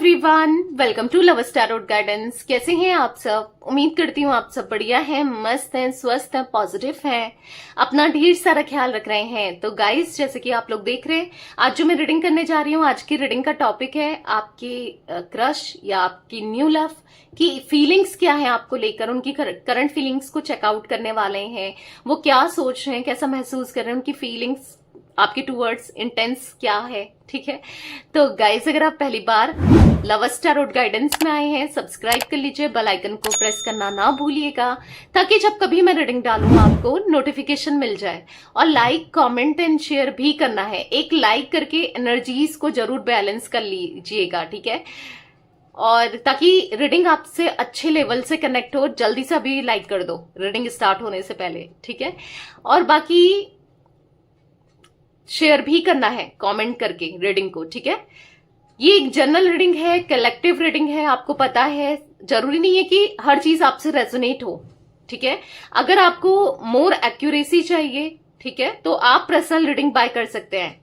Everyone, welcome to love स्टारोट guidance. कैसे हैं आप सब? उम्मीद करती हूँ आप सब बढ़िया हैं, मस्त हैं, स्वस्थ हैं, पॉजिटिव हैं, अपना ढेर सारा ख्याल रख रहे हैं। तो गाइस, जैसे कि आप लोग देख रहे हैं, आज जो मैं रीडिंग करने जा रही हूँ, आज की रीडिंग का टॉपिक है आपकी क्रश या आपकी न्यू लव की फीलिंग्स क्या है आपको लेकर। उनकी करंट फीलिंग्स को चेकआउट करने वाले हैं। वो क्या सोच रहे हैं, कैसा महसूस कर रहे हैं, उनकी फीलिंग्स आपके टूवर्ड्स इंटेंस क्या है। ठीक है, तो गाइस, अगर आप पहली बार लव स्टारोट गाइडेंस में आए हैं, सब्सक्राइब कर लीजिए, बेल आइकन को प्रेस करना ना भूलिएगा, ताकि जब कभी मैं रीडिंग डालूं आपको नोटिफिकेशन मिल जाए। और लाइक, कमेंट एंड शेयर भी करना है। एक लाइक करके एनर्जीज को जरूर बैलेंस कर लीजिएगा, ठीक है, और ताकि रीडिंग आपसे अच्छे लेवल से कनेक्ट हो। जल्दी से अभी लाइक कर दो रीडिंग स्टार्ट होने से पहले, ठीक है। और बाकी शेयर भी करना है कमेंट करके रीडिंग को, ठीक है। ये एक जनरल रीडिंग है, कलेक्टिव रीडिंग है, आपको पता है। जरूरी नहीं है कि हर चीज आपसे रेजोनेट हो, ठीक है। अगर आपको मोर एक्यूरेसी चाहिए, ठीक है, तो आप पर्सनल रीडिंग बाय कर सकते हैं।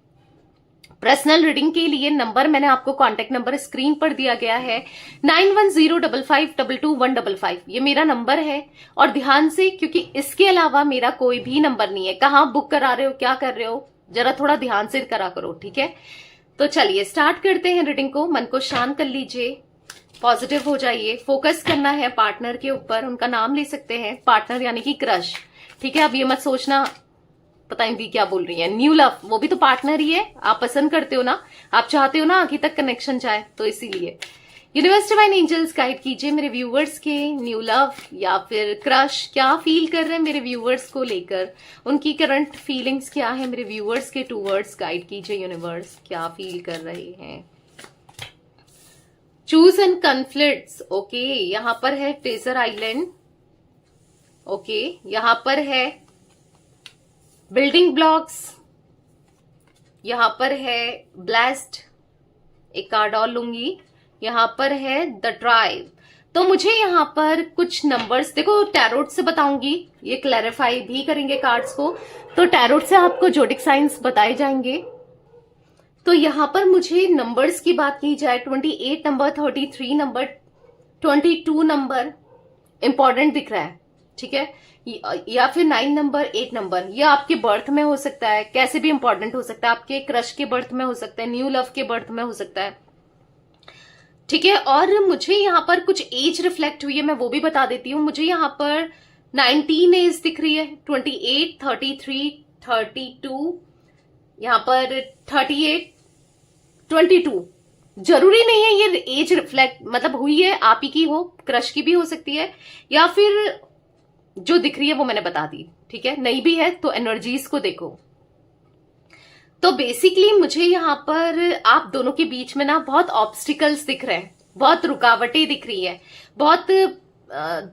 पर्सनल रीडिंग के लिए नंबर मैंने आपको कांटेक्ट नंबर स्क्रीन पर दिया गया है, 9105522155। ये मेरा नंबर है। और ध्यान से, क्योंकि इसके अलावा मेरा कोई भी नंबर नहीं है। कहाँ बुक करा रहे हो, क्या कर रहे हो, जरा थोड़ा ध्यान से करा करो, ठीक है। तो चलिए स्टार्ट करते हैं रीडिंग को। मन को शांत कर लीजिए, पॉजिटिव हो जाइए। फोकस करना है पार्टनर के ऊपर। उनका नाम ले सकते हैं, पार्टनर यानी कि क्रश, ठीक है। अब ये मत सोचना पता नहीं क्या बोल रही है। न्यू लव, वो भी तो पार्टनर ही है। आप पसंद करते हो ना, आप चाहते हो ना आगे तक कनेक्शन जाए, तो इसीलिए यूनिवर्स डिवाइन एंजल्स गाइड कीजिए मेरे व्यूवर्स के न्यू लव या फिर क्रश क्या फील कर रहे हैं मेरे व्यूवर्स को लेकर। उनकी करंट फीलिंग्स क्या है मेरे व्यूवर्स के टूवर्ड्स। गाइड कीजिए यूनिवर्स, क्या फील कर रहे हैं। Choose and conflicts, okay. यहां पर है टेजर आइलैंड, ओके। यहां पर है बिल्डिंग ब्लॉक्स, यहां पर है ब्लेस्ड, एक कार्ड और लूंगी। यहां पर है द ट्राइब। तो मुझे यहां पर कुछ नंबर्स, देखो टैरोट से बताऊंगी, ये क्लैरिफाई भी करेंगे कार्ड्स को, तो टैरोट से आपको जोडिक साइंस बताए जाएंगे। तो यहां पर मुझे नंबर्स की बात की जाए, 28 नंबर, 33 नंबर, 22 नंबर इंपॉर्टेंट दिख रहा है, ठीक है, या फिर 9 नंबर, 8 नंबर। ये आपके बर्थ में हो सकता है, कैसे भी इंपॉर्टेंट हो सकता है। आपके क्रश के बर्थ में हो सकता है, न्यू लव के बर्थ में हो सकता है, ठीक है। और मुझे यहाँ पर कुछ एज रिफ्लेक्ट हुई है, मैं वो भी बता देती हूँ। मुझे यहाँ पर 19 एज दिख रही है, 28, 33, 32, यहाँ पर 38, 22। जरूरी नहीं है ये एज रिफ्लेक्ट मतलब हुई है आप ही की हो, क्रश की भी हो सकती है, या फिर जो दिख रही है वो मैंने बता दी, ठीक है। नहीं भी है तो एनर्जीज को देखो। तो बेसिकली मुझे यहाँ पर आप दोनों के बीच में ना बहुत ऑब्स्टिकल्स दिख रहे हैं, बहुत रुकावटें दिख रही है, बहुत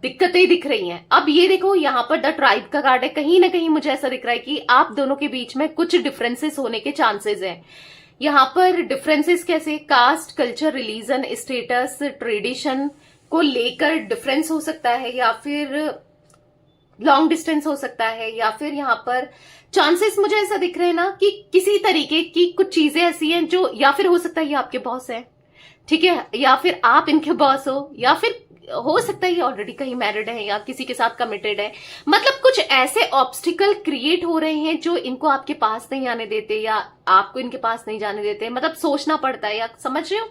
दिक्कतें दिख रही हैं। अब ये देखो, यहाँ पर द ट्राइब का कार्ड है। कहीं ना कहीं मुझे ऐसा दिख रहा है कि आप दोनों के बीच में कुछ डिफरेंसेस होने के चांसेस हैं। यहाँ पर डिफरेंसेस कैसे, caste, culture, religion, status, tradition को लेकर डिफरेंस हो सकता है, या फिर लॉन्ग डिस्टेंस हो सकता है, या फिर यहाँ पर चांसेस मुझे ऐसा दिख रहे हैं ना कि किसी तरीके की कुछ चीजें ऐसी हैं जो, या फिर हो सकता है ये आपके बॉस है, ठीक है, या फिर आप इनके बॉस हो, या फिर हो सकता है ये ऑलरेडी कहीं मैरिड है या किसी के साथ कमिटेड है। मतलब कुछ ऐसे ऑब्स्टिकल क्रिएट हो रहे हैं जो इनको आपके पास नहीं आने देते, या आपको इनके पास नहीं जाने देते। मतलब सोचना पड़ता है, या समझ रहे हो।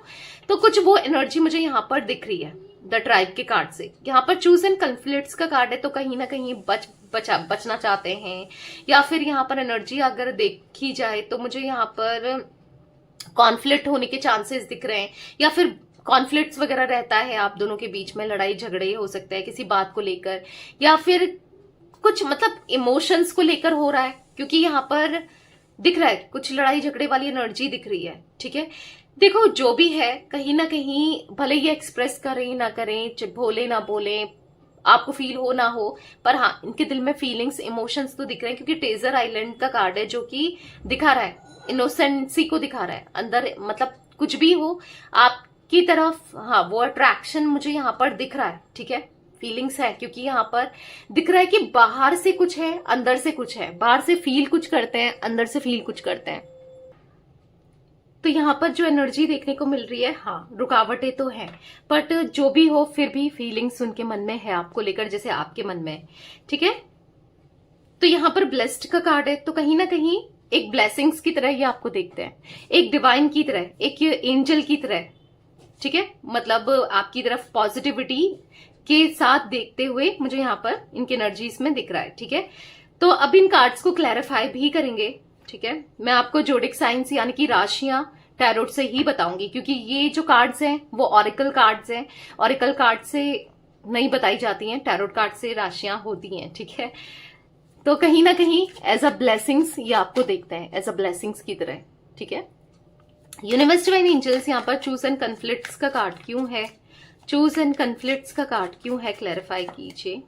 तो कुछ वो एनर्जी मुझे यहाँ पर दिख रही है द ट्राइब के कार्ड से। यहाँ पर चूज एंड कन्फ्लिक्ट्स का कार्ड है, तो कहीं ना कहीं बचना चाहते हैं, या फिर यहाँ पर एनर्जी अगर देखी जाए तो मुझे यहाँ पर कॉन्फ्लिक्ट होने के चांसेस दिख रहे हैं, या फिर कॉन्फ्लिक्ट्स वगैरह रहता है आप दोनों के बीच में, लड़ाई झगड़े हो सकते हैं किसी बात को लेकर, या फिर कुछ मतलब इमोशंस को लेकर हो रहा है, क्योंकि यहाँ पर दिख रहा है कुछ लड़ाई झगड़े वाली एनर्जी दिख रही है, ठीक है। देखो जो भी है, कहीं ना कहीं भले ये एक्सप्रेस करें ना करें, बोले ना बोले, आपको फील हो ना हो, पर हाँ इनके दिल में फीलिंग्स, इमोशंस तो दिख रहे हैं। क्योंकि टेजर आइलैंड का कार्ड है जो कि दिखा रहा है इनोसेंसी को, दिखा रहा है अंदर, मतलब कुछ भी हो आपकी तरफ, हाँ वो अट्रैक्शन मुझे यहाँ पर दिख रहा है, ठीक है। फीलिंग्स है, क्योंकि यहाँ पर दिख रहा है कि बाहर से कुछ है, अंदर से कुछ है। बाहर से फील कुछ करते हैं, अंदर से फील कुछ करते हैं। तो यहाँ पर जो एनर्जी देखने को मिल रही है, हाँ रुकावटें तो हैं, बट जो भी हो फिर भी फीलिंग्स उनके मन में है आपको लेकर, जैसे आपके मन में है, ठीक है। तो यहाँ पर ब्लेस्ड का कार्ड है, तो कहीं ना कहीं एक ब्लेसिंग्स की तरह ये आपको देखते हैं, एक डिवाइन की तरह, एक एंजल की तरह, ठीक है। मतलब आपकी तरफ पॉजिटिविटी के साथ देखते हुए मुझे यहाँ पर इनकी एनर्जीज में दिख रहा है, ठीक है। तो अब इन कार्ड्स को क्लैरिफाई भी करेंगे, ठीक है। मैं आपको जोडिक साइंस यानी कि राशियां टैरोट से ही बताऊंगी, क्योंकि ये जो कार्ड्स हैं वो ऑरिकल कार्ड्स हैं, ऑरिकल कार्ड से नहीं बताई जाती हैं, टैरोट कार्ड से राशियां होती हैं, ठीक है। तो कहीं ना कहीं एज अ ब्लेसिंग्स ये आपको देखते हैं, एज अ ब्लेसिंग्स की तरह, ठीक है। यूनिवर्स डिवाइन एंजल्स यहाँ पर चूज एंड कन्फ्लिक्ट्स का कार्ड क्यों है, चूज एंड कन्फ्लिक्ट्स का कार्ड क्यों है, क्लैरिफाई कीजिए।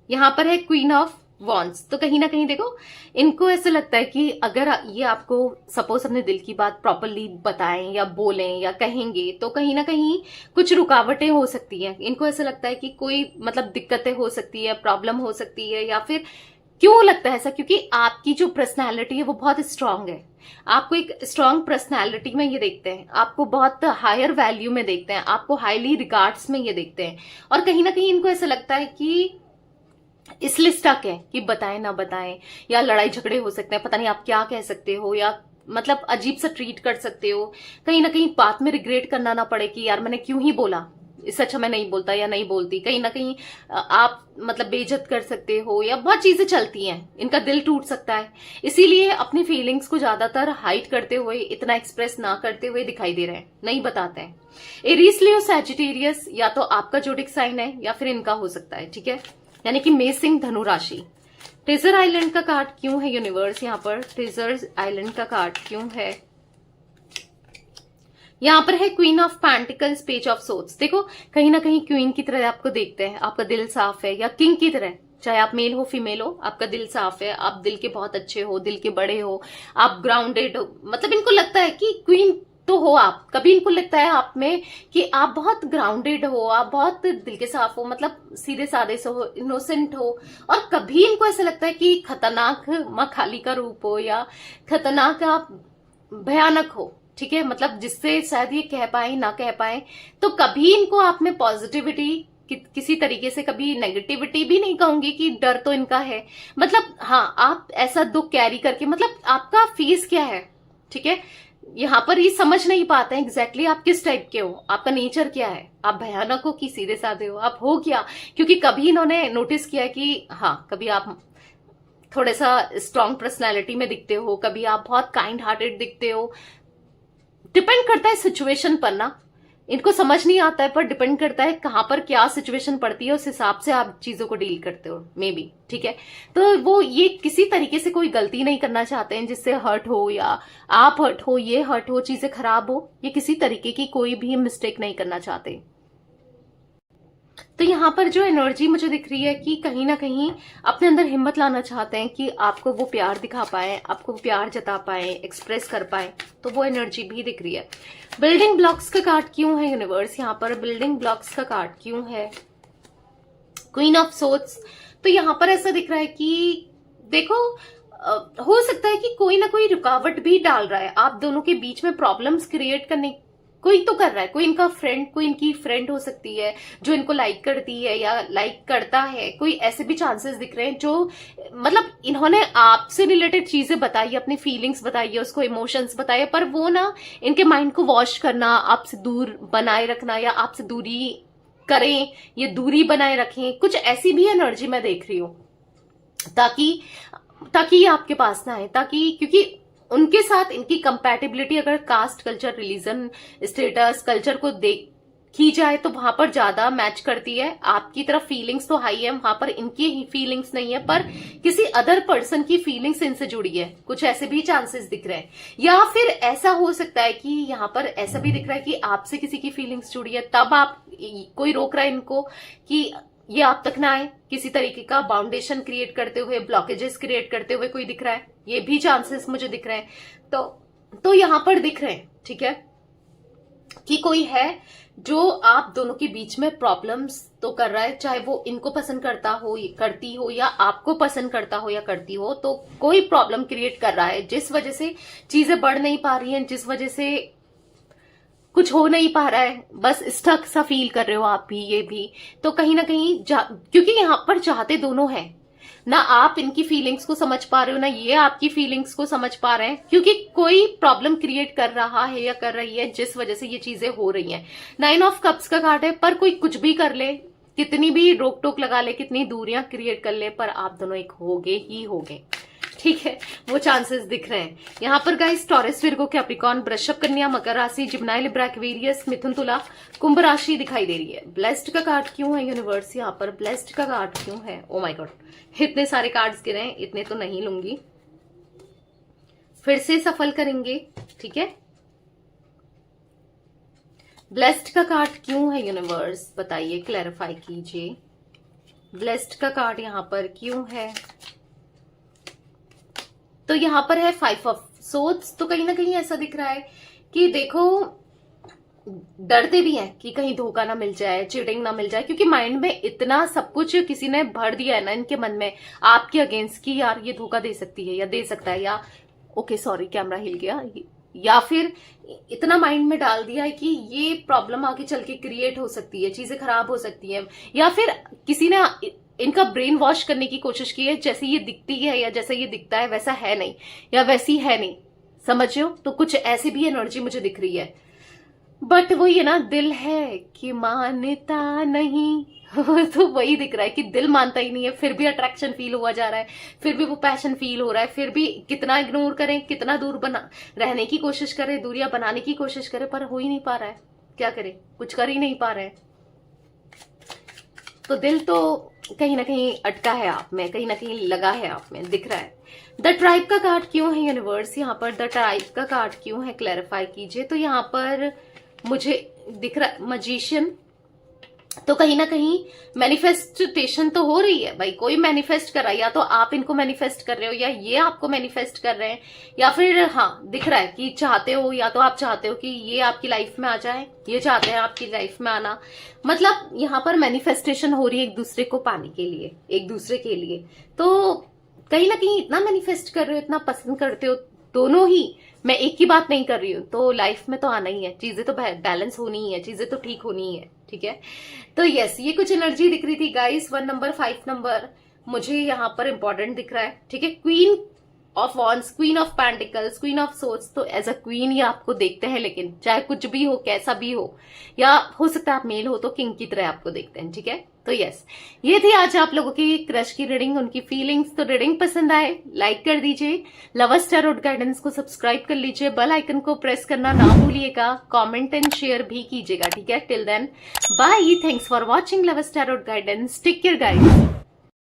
यहाँ पर है क्वीन ऑफ वॉन्ड्स, तो कहीं ना कहीं देखो इनको ऐसा लगता है कि अगर ये आपको सपोज अपने दिल की बात प्रॉपरली बताएं या बोलें या कहेंगे, तो कहीं ना कहीं कुछ रुकावटें हो सकती हैं। इनको ऐसा लगता है कि कोई मतलब दिक्कतें हो सकती है, प्रॉब्लम हो सकती है, या फिर क्यों लगता है ऐसा, क्योंकि आपकी जो पर्सनैलिटी है वो बहुत स्ट्रांग है, आपको एक स्ट्रांग पर्सनैलिटी में ये देखते हैं, आपको बहुत हायर वैल्यू में देखते हैं, आपको हाईली रिगार्ड्स में ये देखते हैं। और कहीं ना कहीं इनको ऐसा लगता है कि इसलिए स्टक है कि बताएं ना बताएं, या लड़ाई झगड़े हो सकते हैं, पता नहीं आप क्या कह सकते हो, या मतलब अजीब सा ट्रीट कर सकते हो, कहीं ना कहीं बात में रिग्रेट करना ना पड़े कि यार मैंने क्यों ही बोला, इससे अच्छा मैं नहीं बोलता या नहीं बोलती। कहीं ना कहीं आप मतलब बेइज्जत कर सकते हो, या बहुत चीजें चलती हैं, इनका दिल टूट सकता है, इसीलिए अपनी फीलिंग्स को ज्यादातर हाइड करते हुए, इतना एक्सप्रेस ना करते हुए दिखाई दे रहे हैं, नहीं बताते हैं। एरीज, लियो, सैजिटेरियस या तो आपका जोडिक साइन है या फिर इनका हो सकता है, ठीक है, यानी कि मेषिंग धनु राशि। ट्रेजर आइलैंड का कार्ड क्यों है यूनिवर्स, यहाँ पर ट्रेजर आइलैंड का कार्ड क्यों है। यहाँ पर है queen of pentacles, page of swords. देखो कहीं ना कहीं क्वीन की तरह आपको देखते हैं, आपका दिल साफ है, या किंग की तरह, चाहे आप मेल हो फीमेल हो, आपका दिल साफ है, आप दिल के बहुत अच्छे हो, दिल के बड़े हो, आप ग्राउंडेड हो, मतलब इनको लगता है कि क्वीन तो हो आप, कभी इनको लगता है आप में कि आप बहुत ग्राउंडेड हो, आप बहुत दिल के साफ हो, मतलब सीधे साधे से हो, इनोसेंट हो। और कभी इनको ऐसा लगता है कि खतरनाक माँ खाली का रूप हो, या खतरनाक आप भयानक हो, ठीक है, मतलब जिससे शायद ये कह पाए ना कह पाए। तो कभी इनको आप में पॉजिटिविटी किसी तरीके से, कभी नेगेटिविटी भी नहीं कहूंगी कि डर तो इनका है, मतलब हाँ आप ऐसा दुख कैरी करके, मतलब आपका फेस क्या है, ठीक है, यहाँ पर ये समझ नहीं पाते हैं एग्जैक्टली आप किस टाइप के हो, आपका नेचर क्या है, आप भयानक हो कि सीधे साधे हो, आप हो क्या। क्योंकि कभी इन्होंने नोटिस किया कि हाँ कभी आप थोड़ा सा स्ट्रांग पर्सनैलिटी में दिखते हो, कभी आप बहुत काइंड हार्टेड दिखते हो, डिपेंड करता है सिचुएशन पर ना, इनको समझ नहीं आता है, पर डिपेंड करता है कहां पर क्या सिचुएशन पड़ती है, उस हिसाब से आप चीजों को डील करते हो मे बी, ठीक है। तो वो ये किसी तरीके से कोई गलती नहीं करना चाहते हैं जिससे हर्ट हो, या आप हर्ट हो, ये हर्ट हो, चीजें खराब हो, ये किसी तरीके की कोई भी मिस्टेक नहीं करना चाहते। तो यहाँ पर जो एनर्जी मुझे दिख रही है कि कहीं ना कहीं अपने अंदर हिम्मत लाना चाहते हैं कि आपको वो प्यार दिखा पाए, आपको प्यार जता पाए, एक्सप्रेस कर पाए, तो वो एनर्जी भी दिख रही है। बिल्डिंग ब्लॉक्स का कार्ड क्यों है यूनिवर्स, यहाँ पर बिल्डिंग ब्लॉक्स का कार्ड क्यों है, क्वीन ऑफ सोर्ड्स। तो यहाँ पर ऐसा दिख रहा है कि देखो हो सकता है कि कोई ना कोई रुकावट भी डाल रहा है आप दोनों के बीच में, प्रॉब्लम्स क्रिएट करने कोई तो कर रहा है, कोई इनका फ्रेंड, कोई इनकी फ्रेंड हो सकती है जो इनको लाइक करती है या लाइक करता है, कोई ऐसे भी चांसेस दिख रहे हैं जो मतलब इन्होंने आपसे रिलेटेड चीजें बताई, अपनी फीलिंग्स बताई है, उसको इमोशंस बताए, पर वो ना इनके माइंड को वॉश करना, आपसे दूर बनाए रखना, या आपसे दूरी करें, ये दूरी बनाए रखें, कुछ ऐसी भी एनर्जी मैं देख रही हूँ, ताकि ये आपके पास ना आए, ताकि क्योंकि उनके साथ इनकी कंपैटिबिलिटी अगर caste, culture, religion, status, culture को देखी जाए तो वहां पर ज्यादा मैच करती है। आपकी तरफ फीलिंग्स तो हाई है, वहां पर इनकी ही फीलिंग्स नहीं है, पर किसी अदर पर्सन की फीलिंग्स इनसे जुड़ी है, कुछ ऐसे भी चांसेस दिख रहे हैं। या फिर ऐसा हो सकता है कि यहाँ पर ऐसा भी दिख रहा है कि आपसे किसी की फीलिंग्स जुड़ी है, तब आप कोई रोक रहा है इनको कि ये आप तक ना आए, किसी तरीके का बाउंडेशन क्रिएट करते हुए, ब्लॉकेजेस क्रिएट करते हुए कोई दिख रहा है, ये भी चांसेस मुझे दिख रहे हैं। तो यहाँ पर दिख रहे हैं, ठीक है। कि कोई है जो आप दोनों के बीच में प्रॉब्लम्स तो कर रहा है, चाहे वो इनको पसंद करता हो, करती हो, या आपको पसंद करता हो या करती हो, तो कोई प्रॉब्लम क्रिएट कर रहा है जिस वजह से चीजें बढ़ नहीं पा रही हैं, जिस वजह से कुछ हो नहीं पा रहा है, बस स्टक सा फील कर रहे हो आप भी, ये भी। तो कहीं ना कहीं क्योंकि यहां पर चाहते दोनों हैं ना, आप इनकी फीलिंग्स को समझ पा रहे हो ना ये आपकी फीलिंग्स को समझ पा रहे हैं, क्योंकि कोई प्रॉब्लम क्रिएट कर रहा है या कर रही है जिस वजह से ये चीजें हो रही हैं। 9 ऑफ कप्स का कार्ड है, पर कोई कुछ भी कर ले, कितनी भी रोक टोक लगा ले, कितनी दूरियां क्रिएट कर ले, पर आप दोनों एक होगे ही होगे, ठीक है, वो चांसेस दिख रहे हैं यहाँ पर गाइस। टॉरस, विर्गो, कैप्रिकॉर्न, वृषभ, कन्या, मकर राशि, जिम्नाई, लिब्रा, एक्वेरियस, मिथुन, तुला, कुंभ राशि दिखाई दे रही है। ब्लेस्ड का कार्ड क्यों है यूनिवर्स यहाँ पर? ब्लेस्ड का कार्ड क्यों है? ओ माय गॉड, इतने सारे कार्ड्स गिरे हैं, इतने तो नहीं लूंगी, फिर से सफल करेंगे, ठीक है। ब्लेस्ड का कार्ड क्यों है यूनिवर्स? बताइए, क्लैरिफाई कीजिए, ब्लेस्ड का कार्ड यहाँ पर क्यों है? तो यहां पर है 5 ऑफ सोर्ड्स। तो कहीं ना कहीं ऐसा दिख रहा है कि देखो, डरते भी हैं कि कहीं धोखा ना मिल जाए, चीटिंग ना मिल जाए, क्योंकि माइंड में इतना सब कुछ किसी ने भर दिया है ना इनके मन में आपके अगेंस्ट की, यार ये धोखा दे सकती है या दे सकता है, या ओके सॉरी कैमरा हिल गया, या फिर इतना माइंड में डाल दिया है कि ये प्रॉब्लम आगे चल के क्रिएट हो सकती है, चीजें खराब हो सकती है, या फिर किसी ने इनका ब्रेन वॉश करने की कोशिश की है, जैसे ये दिखती है या जैसा ये दिखता है वैसा है नहीं, या वैसी है नहीं, समझ रहे हो? तो कुछ ऐसी भी एनर्जी मुझे दिख रही है, बट वो ये ना, दिल है कि मानता नहीं तो वही दिख रहा है कि दिल मानता ही नहीं है, फिर भी अट्रैक्शन फील हुआ जा रहा है, फिर भी वो पैशन फील हो रहा है, फिर भी कितना इग्नोर करें, कितना दूर बना रहने की कोशिश करें, दूरियां बनाने की कोशिश करें, पर हो ही नहीं पा रहा है, क्या करें, कुछ कर ही नहीं पा रहे हैं। तो दिल तो कहीं ना कहीं अटका है आप में, कहीं ना कहीं लगा है आप में, दिख रहा है। द ट्राइब का कार्ड क्यों है यूनिवर्स यहाँ पर? द ट्राइब का कार्ड क्यों है? क्लैरिफाई कीजिए। तो यहाँ पर मुझे दिख रहा है मजिशियन, तो कहीं ना कहीं मैनिफेस्टेशन तो हो रही है भाई, कोई मैनिफेस्ट कर रहा है, या तो आप इनको मैनिफेस्ट कर रहे हो या ये आपको मैनिफेस्ट कर रहे हैं, या फिर हाँ दिख रहा है कि चाहते हो, या तो आप चाहते हो कि ये आपकी लाइफ में आ जाए, ये चाहते हैं आपकी लाइफ में आना, मतलब यहाँ पर मैनिफेस्टेशन हो रही है एक दूसरे को पाने के लिए, एक दूसरे के लिए। तो कहीं ना कहीं इतना मैनिफेस्ट कर रहे हो, इतना पसंद करते हो दोनों ही, मैं एक की बात नहीं कर रही हूं, तो लाइफ में तो आना ही है, चीजें तो बैलेंस होनी ही है, चीजें तो ठीक होनी ही है, ठीक है। तो यस, ये कुछ एनर्जी दिख रही थी गाइस। 1 नंबर, 5 नंबर मुझे यहाँ पर इंपॉर्टेंट दिख रहा है, ठीक है। Queen of wands, queen of pentacles, queen of swords, तो एज अ क्वीन ये आपको देखते हैं, लेकिन चाहे कुछ भी हो, कैसा भी हो, या हो सकता है आप मेल हो तो किंग की तरह आपको देखते हैं, ठीक है। तो यस, ये थी आज आप लोगों की क्रश की रीडिंग, उनकी फीलिंग्स। तो रीडिंग पसंद आए लाइक कर दीजिए, लवर्स टैरोट गाइडेंस को सब्सक्राइब कर लीजिए, बेल आइकन को प्रेस करना ना भूलिएगा, कमेंट एंड शेयर भी कीजिएगा, ठीक है। Till then bye, thanks for watching lovers tarot guidance, take care guys.